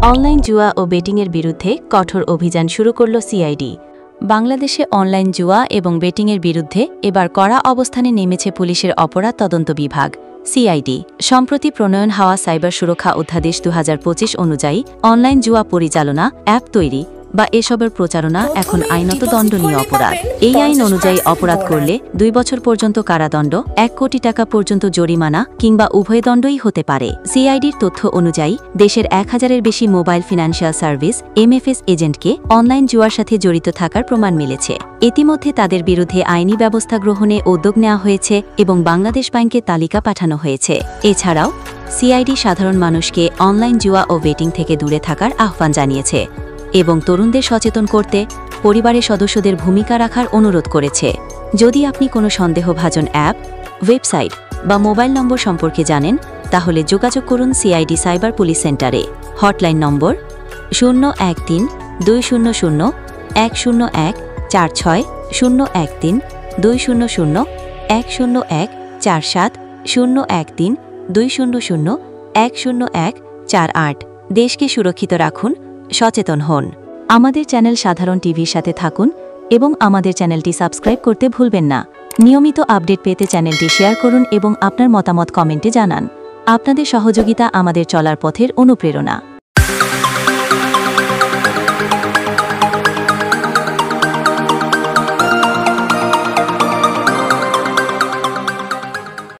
Online জুয়া ও বেটিংয়ের বিরুদ্ধে কঠোর অভিযান শুরু করল সিআইডি। বাংলাদেশে অনলাইন জুয়া এবং বেটিংয়ের বিরুদ্ধে এবার কড়া অবস্থানে নেমেছে পুলিশের অপরাধ তদন্ত বিভাগ সিআইডি। সম্প্রতি প্রণয়ন হওয়া সাইবার সুরক্ষা অধ্যাদেশ ২০২৫ অনুযায়ী অনলাইন জুয়া পরিচালনা, অ্যাপ তৈরি বা এসবের প্রচারণা এখন আইনত দণ্ডনীয় অপরাধ। এই আইন অনুযায়ী অপরাধ করলে ২ বছর পর্যন্ত কারাদণ্ড, ১ কোটি টাকা পর্যন্ত জরিমানা কিংবা উভয় দণ্ডই হতে পারে। সিআইডির তথ্য অনুযায়ী দেশের ১,০০০-এর বেশি মোবাইল ফিনান্সিয়াল সার্ভিস এমএফএস এজেন্টকে অনলাইন জুয়ার সাথে জড়িত থাকার প্রমাণ মিলেছে। ইতিমধ্যে তাদের বিরুদ্ধে আইনি ব্যবস্থা গ্রহণে উদ্যোগ নেওয়া হয়েছে এবং বাংলাদেশ ব্যাংকে তালিকা পাঠানো হয়েছে। এছাড়াও সিআইডি সাধারণ মানুষকে অনলাইন জুয়া ও বেটিং থেকে দূরে থাকার আহ্বান জানিয়েছে এবং তরুণদের সচেতন করতে পরিবারের সদস্যদের ভূমিকা রাখার অনুরোধ করেছে। যদি আপনি কোনো সন্দেহভাজন অ্যাপ, ওয়েবসাইট বা মোবাইল নম্বর সম্পর্কে জানেন, তাহলে যোগাযোগ করুন সিআইডি সাইবার পুলিশ সেন্টারে। হটলাইন নম্বর 013-200-101-46, 013-200-101-47, 013-200-101-48। দেশকে সুরক্ষিত রাখুন, সচেতন হন। আমাদের চ্যানেল সাধারণ টিভির সাথে থাকুন এবং আমাদের চ্যানেলটি সাবস্ক্রাইব করতে ভুলবেন না। নিয়মিত আপডেট পেতে চ্যানেলটি শেয়ার করুন এবং আপনার মতামত কমেন্টে জানান। আপনাদের সহযোগিতা আমাদের চলার পথের অনুপ্রেরণা।